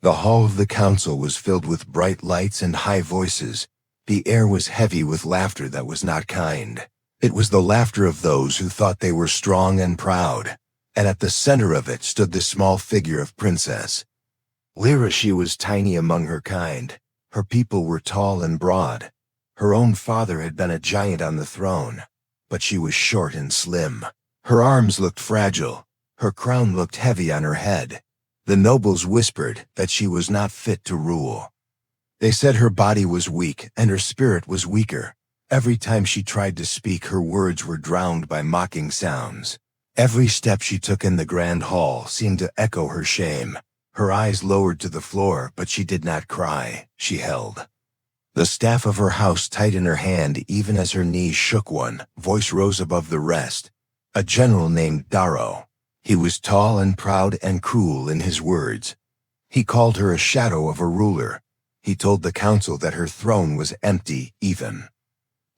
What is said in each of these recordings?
The hall of the council was filled with bright lights and high voices. The air was heavy with laughter that was not kind. It was the laughter of those who thought they were strong and proud. And at the center of it stood the small figure of Princess Lyra. She was tiny among her kind. Her people were tall and broad. Her own father had been a giant on the throne, but she was short and slim. Her arms looked fragile. Her crown looked heavy on her head. The nobles whispered that she was not fit to rule. They said her body was weak and her spirit was weaker. Every time she tried to speak, her words were drowned by mocking sounds. Every step she took in the grand hall seemed to echo her shame. Her eyes lowered to the floor, but she did not cry. She held the staff of her house tight in her hand. Even as her knees shook, one voice rose above the rest. A general named Darrow. He was tall and proud and cruel in his words. He called her a shadow of a ruler. He told the council that her throne was empty even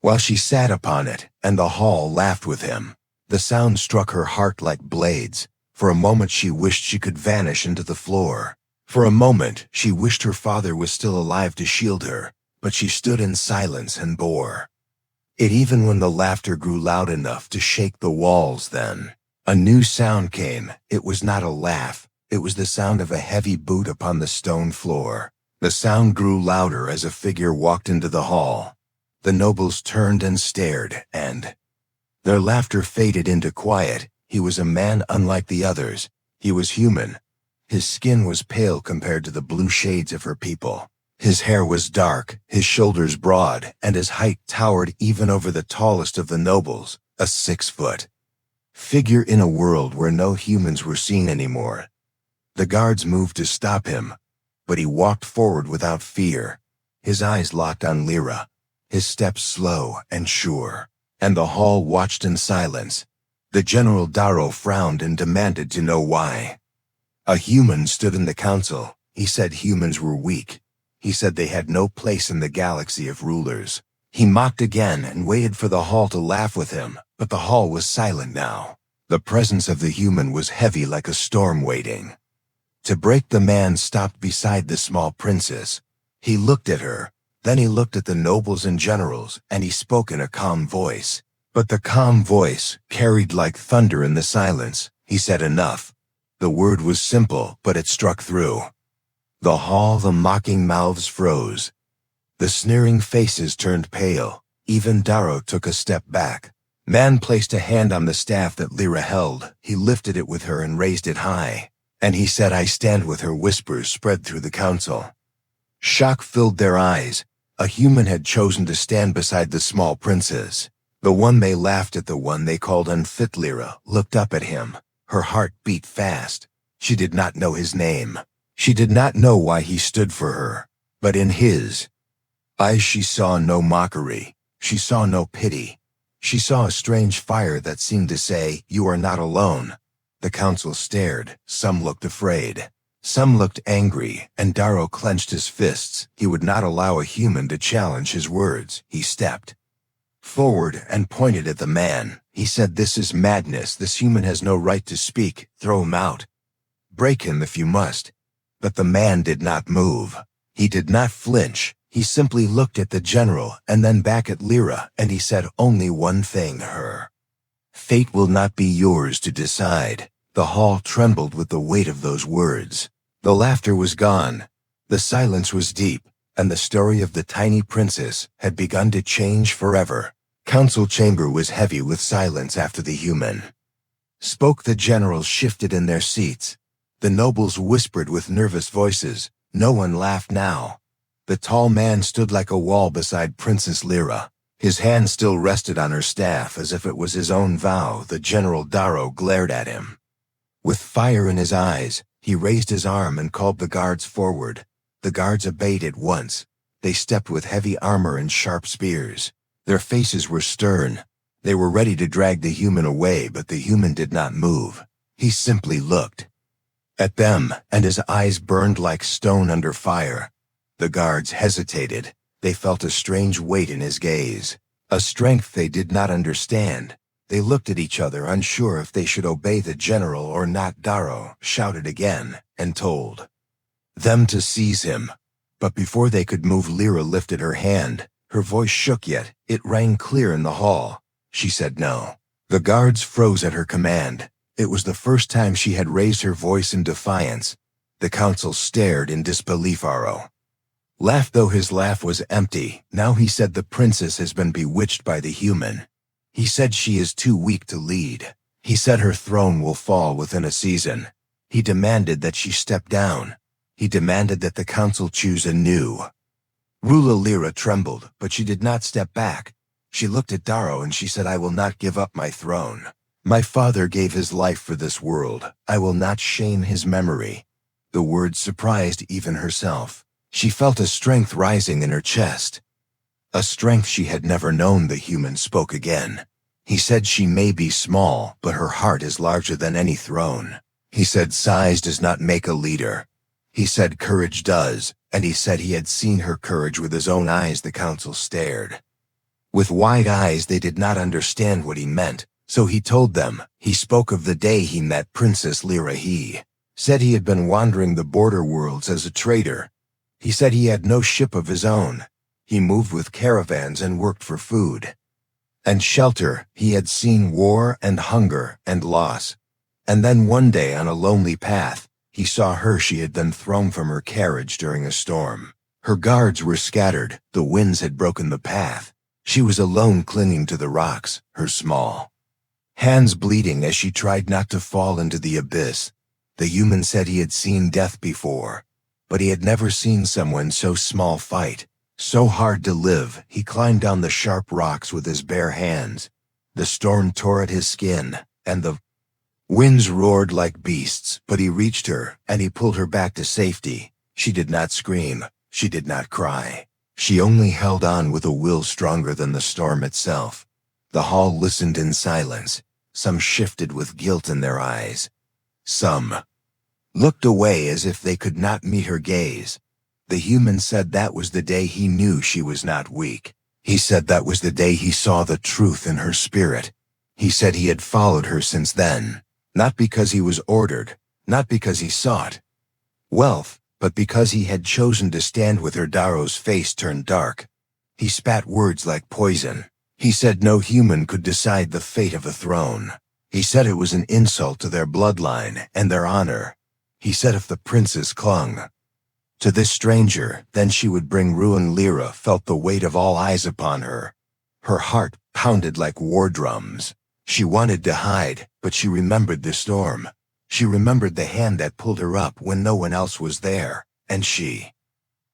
while she sat upon it, and the hall laughed with him. The sound struck her heart like blades. For a moment she wished she could vanish into the floor. For a moment she wished her father was still alive to shield her, but she stood in silence and bore it even when the laughter grew loud enough to shake the walls. Then a new sound came. It was not a laugh. It was the sound of a heavy boot upon the stone floor. The sound grew louder as a figure walked into the hall. The nobles turned and stared, and their laughter faded into quiet. He was a man unlike the others. He was human. His skin was pale compared to the blue shades of her people. His hair was dark, his shoulders broad, and his height towered even over the tallest of the nobles, a 6-foot figure in a world where no humans were seen anymore. The guards moved to stop him, but he walked forward without fear. His eyes locked on Lyra, his steps slow and sure, and the hall watched in silence. The General Darrow frowned and demanded to know why. A human stood in the council. He said humans were weak. He said they had no place in the galaxy of rulers. He mocked again and waited for the hall to laugh with him, but the hall was silent now. The presence of the human was heavy like a storm waiting to break. The man stopped beside the small princess. He looked at her, then he looked at the nobles and generals, and he spoke in a calm voice. But the calm voice carried like thunder in the silence. He said, "Enough." The word was simple, but it struck through the hall. The mocking mouths froze. The sneering faces turned pale. Even Darrow took a step back. Man placed a hand on the staff that Lyra held. He lifted it with her and raised it high. And he said, "I stand with her." Whispers spread through the council. Shock filled their eyes. A human had chosen to stand beside the small princess. The one they laughed at, the one they called unfit. Lyra looked up at him. Her heart beat fast. She did not know his name. She did not know why he stood for her. But in his eyes she saw no mockery. She saw no pity. She saw a strange fire that seemed to say, "You are not alone." The council stared. Some looked afraid. Some looked angry, and Darrow clenched his fists. He would not allow a human to challenge his words. He stepped forward and pointed at the man. He said, "This is madness. This human has no right to speak. Throw him out. Break him if you must." But the man did not move. He did not flinch. He simply looked at the general and then back at Lyra, and he said only one thing, "Her fate will not be yours to decide." The hall trembled with the weight of those words. The laughter was gone. The silence was deep, and the story of the tiny princess had begun to change forever. Council chamber was heavy with silence after the human spoke. The generals shifted in their seats. The nobles whispered with nervous voices. No one laughed now. The tall man stood like a wall beside Princess Lyra. His hand still rested on her staff as if it was his own vow. The General Darrow glared at him with fire in his eyes. He raised his arm and called the guards forward. The guards obeyed at once. They stepped with heavy armor and sharp spears. Their faces were stern. They were ready to drag the human away, but the human did not move. He simply looked at them, and his eyes burned like stone under fire. The guards hesitated. They felt a strange weight in his gaze, a strength they did not understand. They looked at each other, unsure if they should obey the general or not. Darrow shouted again and told them to seize him. But before they could move, Lyra lifted her hand. Her voice shook, yet it rang clear in the hall. She said no. The guards froze at her command. It was the first time she had raised her voice in defiance. The council stared in disbelief. Aro laughed, though his laugh was empty. Now he said, the princess has been bewitched by the human. He said she is too weak to lead. He said her throne will fall within a season. He demanded that she step down. He demanded that the council choose a new ruler. Lyra trembled, but she did not step back. She looked at Daro and she said, I will not give up my throne. My father gave his life for this world. I will not shame his memory. The words surprised even herself. She felt a strength rising in her chest. A strength she had never known. The human spoke again. He said, she may be small, but her heart is larger than any throne. He said, size does not make a leader. He said, courage does, and he said he had seen her courage with his own eyes. The council stared. With wide eyes, they did not understand what he meant, so he told them. He spoke of the day he met Princess Lyra. He said he had been wandering the border worlds as a trader. He said he had no ship of his own. He moved with caravans and worked for food and shelter. He had seen war and hunger and loss. And then one day on a lonely path, he saw her. She had been thrown from her carriage during a storm. Her guards were scattered. The winds had broken the path. She was alone, clinging to the rocks, her small hands bleeding as she tried not to fall into the abyss. The human said he had seen death before, but he had never seen someone so small fight, so hard to live. He climbed down the sharp rocks with his bare hands. The storm tore at his skin, and the winds roared like beasts, but he reached her, and he pulled her back to safety. She did not scream. She did not cry. She only held on with a will stronger than the storm itself. The hall listened in silence. Some shifted with guilt in their eyes. Some looked away as if they could not meet her gaze. The human said that was the day he knew she was not weak. He said that was the day he saw the truth in her spirit. He said he had followed her since then, not because he was ordered, not because he sought wealth, but because he had chosen to stand with her. Daro's face turned dark. He spat words like poison. He said no human could decide the fate of a throne. He said it was an insult to their bloodline and their honor. He said if the princess clung to this stranger, then she would bring ruin. Lyra felt the weight of all eyes upon her. Her heart pounded like war drums. She wanted to hide, but she remembered the storm. She remembered the hand that pulled her up when no one else was there, and she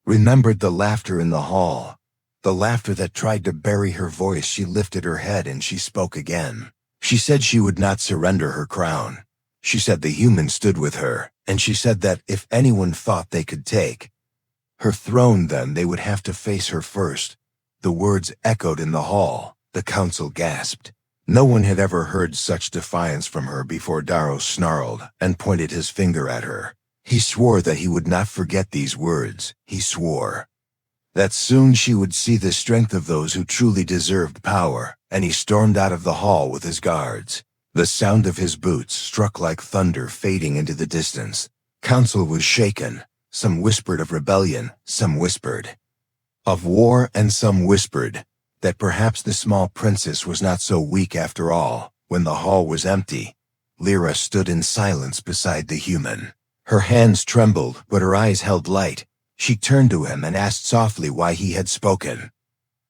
remembered the laughter in the hall, the laughter that tried to bury her voice. She lifted her head and she spoke again. She said she would not surrender her crown. She said the human stood with her, and she said that if anyone thought they could take her throne, then they would have to face her first. The words echoed in the hall. The council gasped. No one had ever heard such defiance from her before. Daro snarled and pointed his finger at her. He swore that he would not forget these words. He swore that soon she would see the strength of those who truly deserved power, and he stormed out of the hall with his guards. The sound of his boots struck like thunder, fading into the distance. Council was shaken. Some whispered of rebellion, some whispered of war, and some whispered that perhaps the small princess was not so weak after all. When the hall was empty, Lyra stood in silence beside the human. Her hands trembled, but her eyes held light. She turned to him and asked softly why he had spoken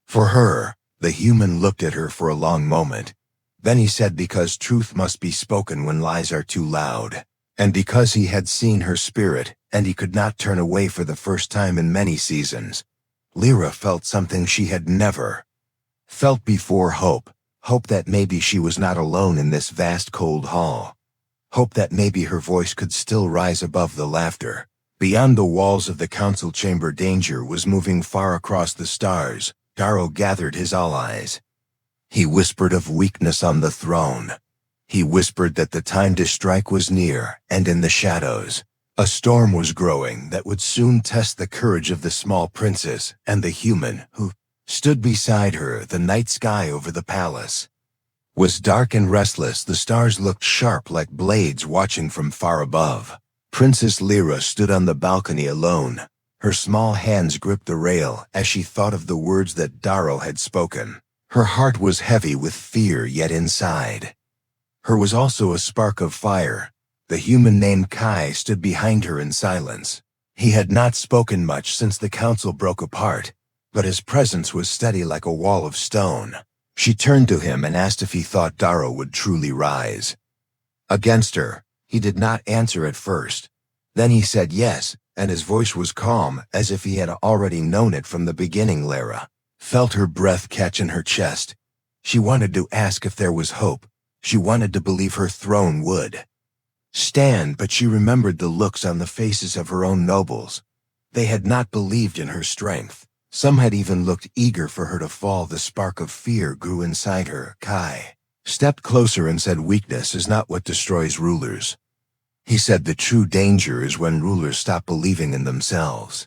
for her. The human looked at her for a long moment. Then he said, because truth must be spoken when lies are too loud, and because he had seen her spirit, and he could not turn away for the first time in many seasons. Lyra felt something she had never felt before. Hope that maybe she was not alone in this vast cold hall. Hope that maybe her voice could still rise above the laughter. Beyond the walls of the council chamber, danger was moving far across the stars. Daro gathered his allies. He whispered of weakness on the throne. He whispered that the time to strike was near, and in the shadows, a storm was growing that would soon test the courage of the small princess and the human who stood beside her. The night sky over the palace was dark and restless. The stars looked sharp like blades watching from far above. Princess Lyra stood on the balcony alone. Her small hands gripped the rail as she thought of the words that Darrow had spoken. Her heart was heavy with fear, yet inside her was also a spark of fire. The human named Kai stood behind her in silence. He had not spoken much since the council broke apart, but his presence was steady like a wall of stone. She turned to him and asked if he thought Darrow would truly rise against her. He did not answer at first. Then he said yes, and his voice was calm, as if he had already known it from the beginning. Lyra felt her breath catch in her chest. She wanted to ask if there was hope. She wanted to believe her throne would stand, but she remembered the looks on the faces of her own nobles. They had not believed in her strength. Some had even looked eager for her to fall. The spark of fear grew inside her. Kai stepped closer and said, "Weakness is not what destroys rulers." He said the true danger is when rulers stop believing in themselves.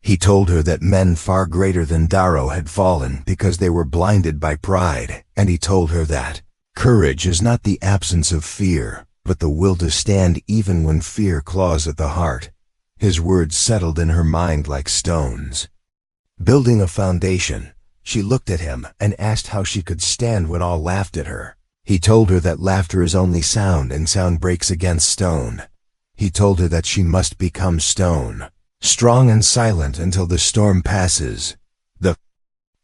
He told her that men far greater than Darrow had fallen because they were blinded by pride, and he told her that courage is not the absence of fear, but the will to stand even when fear claws at the heart. His words settled in her mind like stones, building a foundation. She looked at him and asked how she could stand when all laughed at her. He told her that laughter is only sound, and sound breaks against stone. He told her that she must become stone, strong and silent until the storm passes. The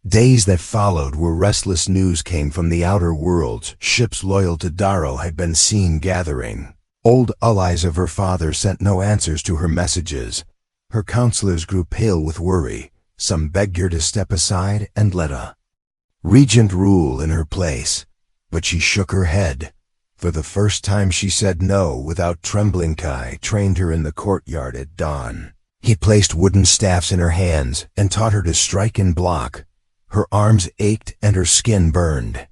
days that followed were restless. News came from the outer worlds. Ships loyal to Darrow had been seen gathering. Old allies of her father sent no answers to her messages. Her counselors grew pale with worry. Some begged her to step aside and let a regent rule in her place. But she shook her head. For the first time she said no without trembling. Kai trained her in the courtyard at dawn. He placed wooden staffs in her hands and taught her to strike and block. Her arms ached and her skin burned.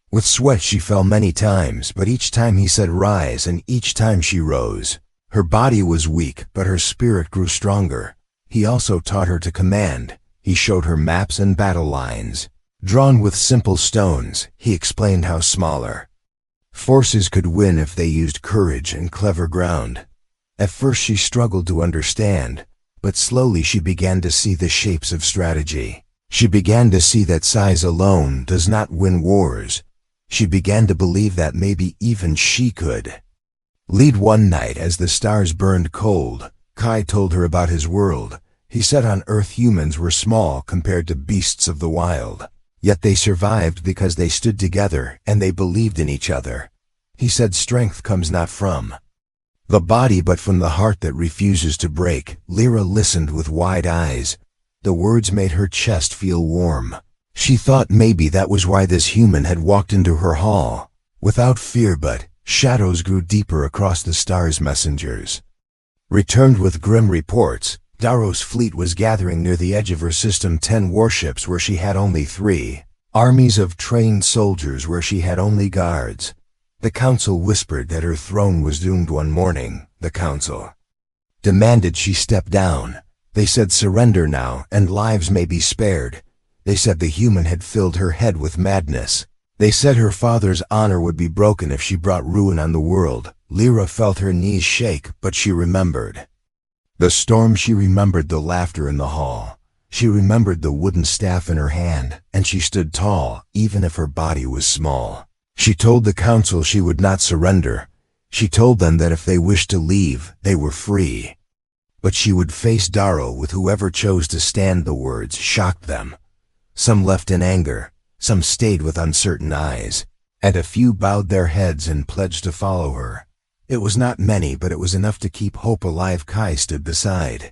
With sweat she fell many times, but each time he said rise, and each time she rose. Her body was weak, but her spirit grew stronger. He also taught her to command. He showed her maps and battle lines, drawn with simple stones. He explained how smaller forces could win if they used courage and clever ground. At first she struggled to understand, but slowly she began to see the shapes of strategy. She began to see that size alone does not win wars. She began to believe that maybe even she could lead. One night as the stars burned cold, Kai told her about his world. He said on Earth humans were small compared to beasts of the wild. Yet they survived because they stood together and they believed in each other. He said strength comes not from the body but from the heart that refuses to break. Lyra listened with wide eyes. The words made her chest feel warm. She thought maybe that was why this human had walked into her hall. Without fear, but shadows grew deeper across the stars. Messengers returned with grim reports. Darrow's fleet was gathering near the edge of her system. 10 warships where she had only 3. Armies of trained soldiers where she had only guards. The council whispered that her throne was doomed. One morning, the council demanded she step down. They said surrender now and lives may be spared. They said the human had filled her head with madness. They said her father's honor would be broken if she brought ruin on the world. Lyra felt her knees shake, but she remembered the storm. She remembered the laughter in the hall. She remembered the wooden staff in her hand, and she stood tall, even if her body was small. She told the council she would not surrender. She told them that if they wished to leave, they were free. But she would face Darrow with whoever chose to stand. The words shocked them. Some left in anger, some stayed with uncertain eyes, and a few bowed their heads and pledged to follow her. It was not many, but it was enough to keep hope alive. Kai stood beside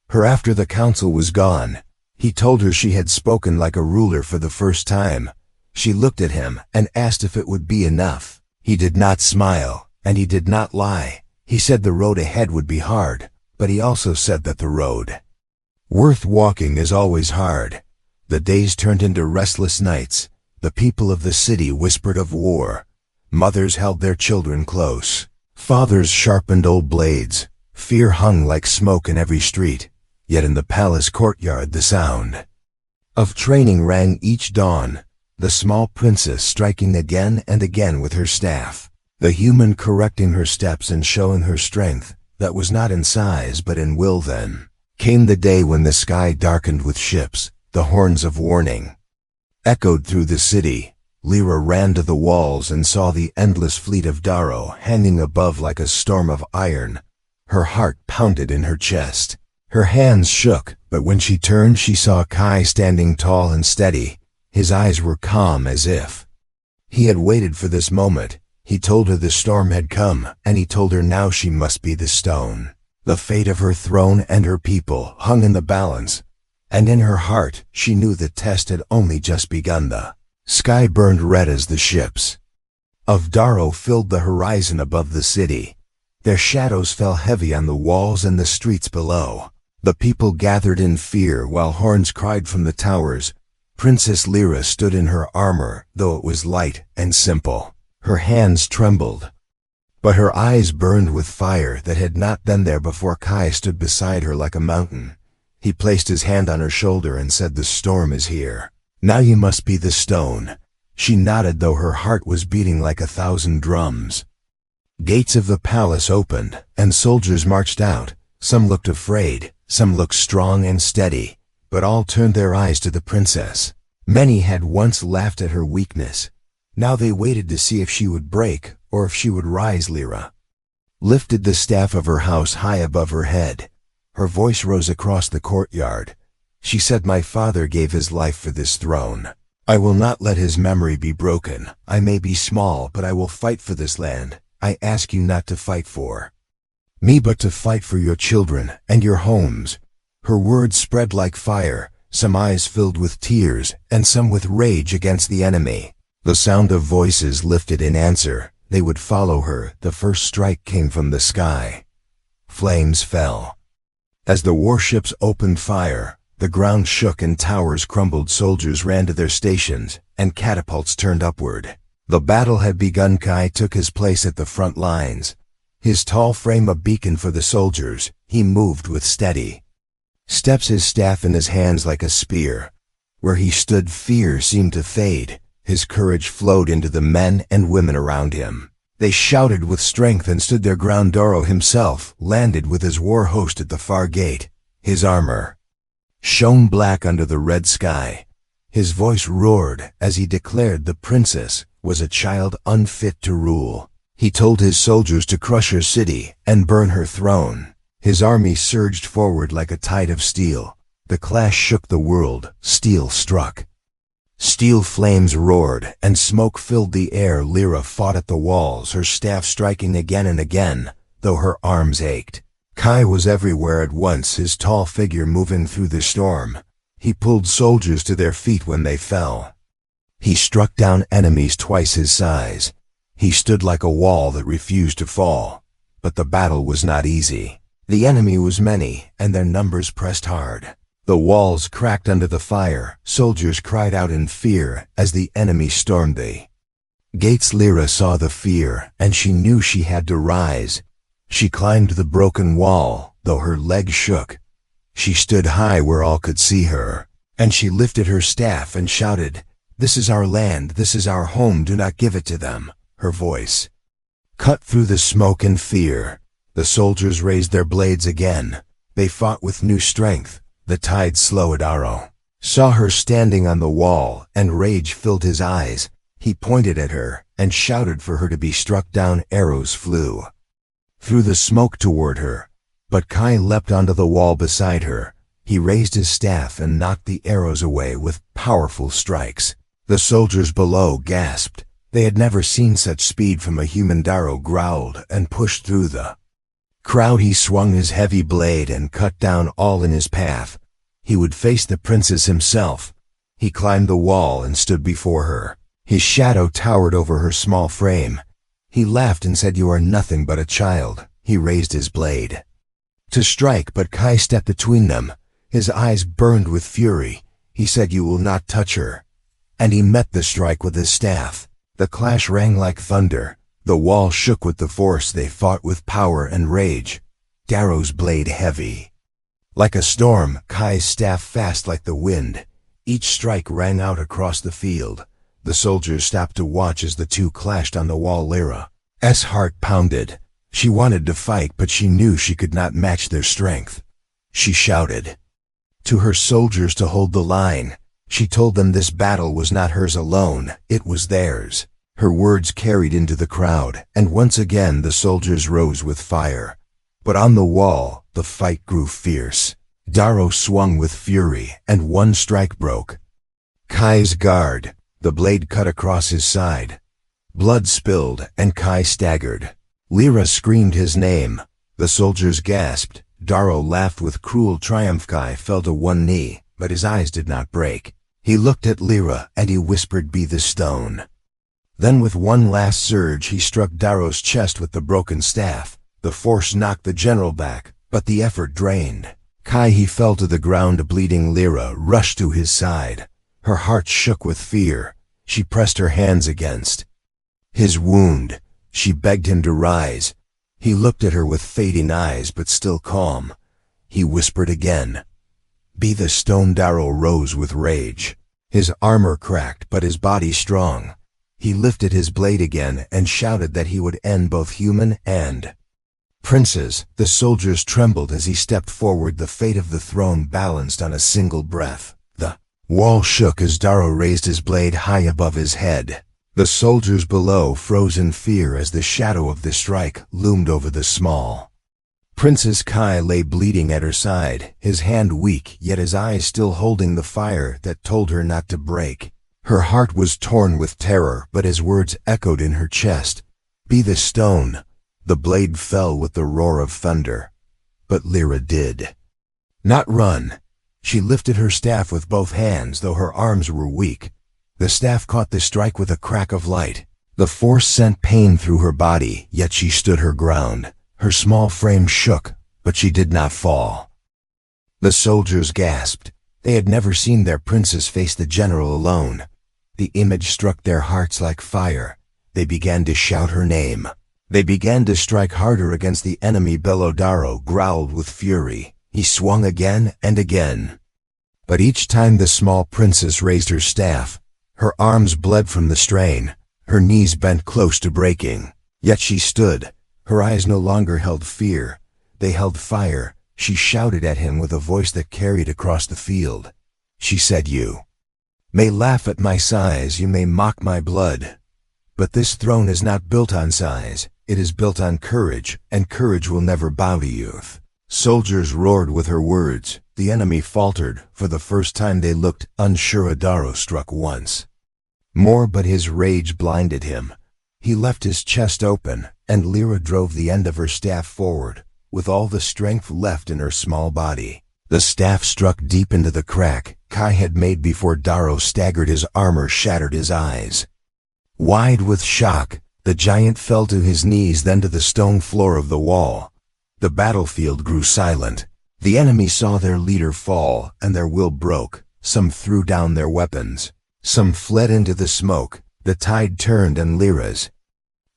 her after the council was gone. He told her she had spoken like a ruler for the first time. She looked at him and asked if it would be enough. He did not smile, and he did not lie. He said the road ahead would be hard, but he also said that the road worth walking is always hard. The days turned into restless nights. The people of the city whispered of war. Mothers held their children close. Fathers sharpened old blades. Fear hung like smoke in every street. Yet in the palace courtyard the sound of training rang each dawn. The small princess striking again and again with her staff. The human correcting her steps and showing her strength. that was not in size but in will. Then came the day when the sky darkened with ships, the horns of warning echoed through the city. Lyra ran to the walls and saw the endless fleet of Darrow hanging above like a storm of iron. Her heart pounded in her chest. Her hands shook, but when she turned she saw Kai standing tall and steady. His eyes were calm as if he had waited for this moment. He told her the storm had come, and he told her now she must be the stone. The fate of her throne and her people hung in the balance, and in her heart she knew the test had only just begun. The sky burned red as the ships of Darrow filled the horizon above the city. Their shadows fell heavy on the walls and the streets below. The people gathered in fear while horns cried from the towers. Princess Lyra stood in her armor, though it was light and simple. Her hands trembled, but her eyes burned with fire that had not been there before. Kai stood beside her like a mountain. He placed his hand on her shoulder and said, "The storm is here. Now you must be the stone." She nodded, though her heart was beating like 1,000 drums. Gates of the palace opened, and soldiers marched out. Some looked afraid, some looked strong and steady, but all turned their eyes to the princess. Many had once laughed at her weakness. Now they waited to see if she would break or if she would rise. Lyra lifted the staff of her house high above her head. Her voice rose across the courtyard. She said, "My father gave his life for this throne. I will not let his memory be broken. I may be small, but I will fight for this land. I ask you not to fight for me, but to fight for your children and your homes." Her words spread like fire, some eyes filled with tears and some with rage against the enemy. The sound of voices lifted in answer. They would follow her. The first strike came from the sky. Flames fell as the warships opened fire. The ground shook and towers crumbled. Soldiers ran to their stations, and catapults turned upward. The battle had begun. Kai took his place at the front lines, his tall frame a beacon for the soldiers. He moved with steady steps, his staff in his hands like a spear. Where he stood, fear seemed to fade. His courage flowed into the men and women around him. They shouted with strength and stood their ground. Darrow himself landed with his war host at the far gate. His armor shone black under the red sky. His voice roared as he declared the princess was a child unfit to rule. He told his soldiers to crush her city and burn her throne. His army surged forward like a tide of steel. The clash shook the world. Steel struck. Steel flames roared, and smoke filled the air. Lyra fought at the walls, her staff striking again and again, though her arms ached. Kai was everywhere at once, his tall figure moving through the storm. He pulled soldiers to their feet when they fell. He struck down enemies twice his size. He stood like a wall that refused to fall. But the battle was not easy. The enemy was many, and their numbers pressed hard. The walls cracked under the fire. Soldiers cried out in fear as the enemy stormed the gates. Lyra saw the fear, and she knew she had to rise. She climbed the broken wall, though her legs shook. She stood high where all could see her, and she lifted her staff and shouted, "This is our land, this is our home, do not give it to them." Her voice cut through the smoke and fear. The soldiers raised their blades again. They fought with new strength. The tide slowed. Darrow saw her standing on the wall, and rage filled his eyes. He pointed at her and shouted for her to be struck down. Arrows flew through the smoke toward her, but Kai leapt onto the wall beside her. He raised his staff and knocked the arrows away with powerful strikes. The soldiers below gasped. They had never seen such speed from a human. Darrow growled and pushed through the crowd. He swung his heavy blade and cut down all in his path. He would face the princess himself. He climbed the wall and stood before her. His shadow towered over her small frame. He laughed and said, "You are nothing but a child." He raised his blade to strike, but Kai stepped between them. His eyes burned with fury. He said, "You will not touch her." And he met the strike with his staff. The clash rang like thunder. The wall shook with the force. They fought with power and rage. Darrow's blade heavy like a storm, Kai's staff fast like the wind. Each strike rang out across the field. The soldiers stopped to watch as the two clashed on the wall. Lyra's heart pounded. She wanted to fight, but she knew she could not match their strength. She shouted to her soldiers to hold the line. She told them this battle was not hers alone, it was theirs. Her words carried into the crowd, and once again the soldiers rose with fire. But on the wall, the fight grew fierce. Darrow swung with fury, and one strike broke Kai's guard. The blade cut across his side. Blood spilled, and Kai staggered. Lyra screamed his name. The soldiers gasped. Darrow laughed with cruel triumph. Kai fell to one knee, but his eyes did not break. He looked at Lyra, and he whispered, "Be the stone." Then with one last surge he struck Darrow's chest with the broken staff. The force knocked the general back, but the effort drained Kai. He fell to the ground bleeding. Lyra rushed to his side. Her heart shook with fear. She pressed her hands against his wound. She begged him to rise. He looked at her with fading eyes, but still calm. He whispered again, "Be the stone." Darrow rose with rage. His armor cracked, but his body strong. He lifted his blade again and shouted that he would end both human and princes. The soldiers trembled as he stepped forward. The fate of the throne balanced on a single breath. The wall shook as Darrow raised his blade high above his head. The soldiers below froze in fear as the shadow of the strike loomed over the small Princess. Kai lay bleeding at her side, his hand weak, yet his eyes still holding the fire that told her not to break. Her heart was torn with terror, but his words echoed in her chest. "Be the stone." The blade fell with the roar of thunder. But Lyra did not run. She lifted her staff with both hands, though her arms were weak. The staff caught the strike with a crack of light. The force sent pain through her body, yet she stood her ground. Her small frame shook, but she did not fall. The soldiers gasped. They had never seen their princess face the general alone. The image struck their hearts like fire. They began to shout her name. They began to strike harder against the enemy below. Darrow growled with fury. He swung again and again. But each time the small princess raised her staff, her arms bled from the strain. Her knees bent close to breaking. Yet she stood. Her eyes no longer held fear. They held fire. She shouted at him with a voice that carried across the field. She said, "You may laugh at my size, you may mock my blood. But this throne is not built on size. It is built on courage, and courage will never bow to youth." Soldiers roared with her words. The enemy faltered. For the first time they looked unsure. Darrow struck once more, but his rage blinded him. He left his chest open, and Lyra drove the end of her staff forward, with all the strength left in her small body. The staff struck deep into the crack Kai had made before Darrow staggered. His armor shattered, his eyes wide with shock. The giant fell to his knees, then to the stone floor of the wall. The battlefield grew silent. The enemy saw their leader fall, and their will broke. Some threw down their weapons. Some fled into the smoke. The tide turned, and Lyra's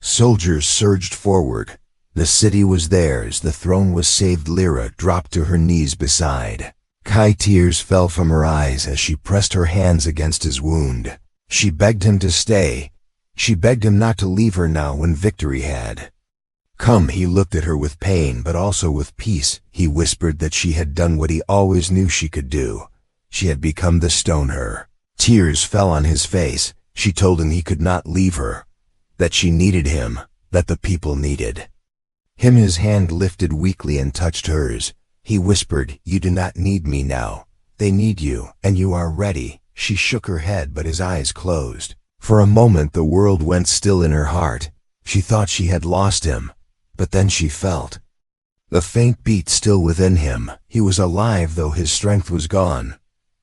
soldiers surged forward. The city was theirs. The throne was saved. Lyra dropped to her knees beside Kai. Tears fell from her eyes as she pressed her hands against his wound. She begged him to stay. She begged him not to leave her now when victory had come. He looked at her with pain, but also with peace. He whispered that she had done what he always knew she could do. She had become the stone. Her tears fell on his face. She told him he could not leave her, that she needed him, that the people needed him. His hand lifted weakly and touched hers. He whispered, "You do not need me now. They need you, and you are ready." She shook her head, but his eyes closed. For a moment the world went still in her heart. She thought she had lost him, but then she felt the faint beat still within him. He was alive, though his strength was gone.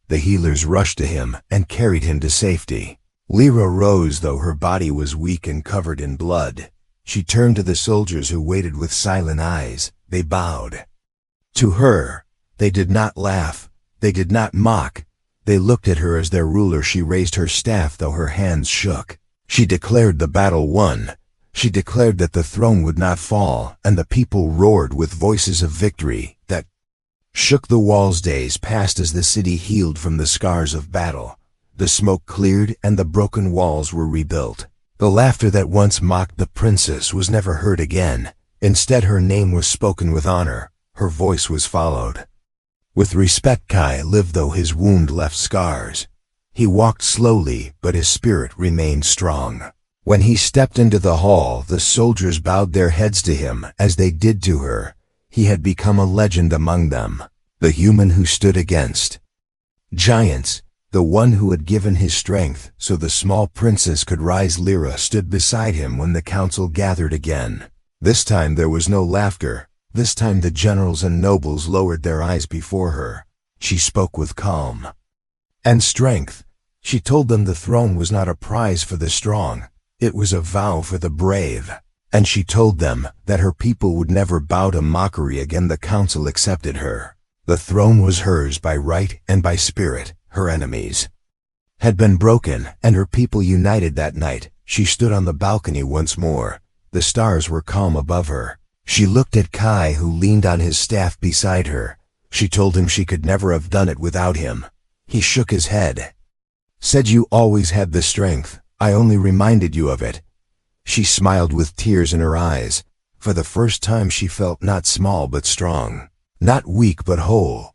The healers rushed to him and carried him to safety. Lyra rose, though her body was weak and covered in blood. She turned to the soldiers who waited with silent eyes. They bowed to her. They did not laugh. They did not mock. They looked at her as their ruler. She raised her staff, though her hands shook. She declared the battle won. She declared that the throne would not fall, and the people roared with voices of victory that shook the walls. Days passed as the city healed from the scars of battle. The smoke cleared, and the broken walls were rebuilt. The laughter that once mocked the princess was never heard again. Instead, her name was spoken with honor, her voice was followed. With respect, Kai lived though his wound left scars. He walked slowly, but his spirit remained strong. When he stepped into the hall, the soldiers bowed their heads to him as they did to her. He had become a legend among them, the human who stood against giants, the one who had given his strength so the small princess could rise. Lyra stood beside him when the council gathered again. This time there was no laughter. This time the generals and nobles lowered their eyes before her. She spoke with calm and strength. She told them the throne was not a prize for the strong. It was a vow for the brave. And she told them that her people would never bow to mockery again. The council accepted her. The throne was hers by right and by spirit. Her enemies had been broken, and her people united that night. She stood on the balcony once more. The stars were calm above her. She looked at Kai, who leaned on his staff beside her. She told him she could never have done it without him. He shook his head, said, "You always had the strength. I only reminded you of it." She smiled with tears in her eyes. For the first time she felt not small but strong, not weak but whole.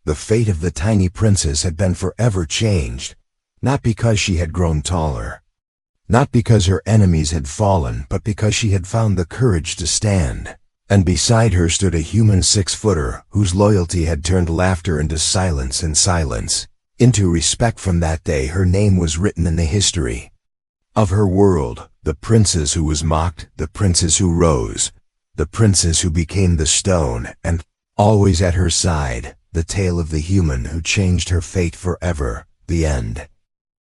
The fate of the tiny princess had been forever changed, not because she had grown taller, not because her enemies had fallen, but because she had found the courage to stand. And beside her stood a human 6-footer whose loyalty had turned laughter into silence and silence into respect. From that day her name was written in the history of her world, the princess who was mocked, the princess who rose, the princess who became the stone, and always at her side, the tale of the human who changed her fate forever. The end.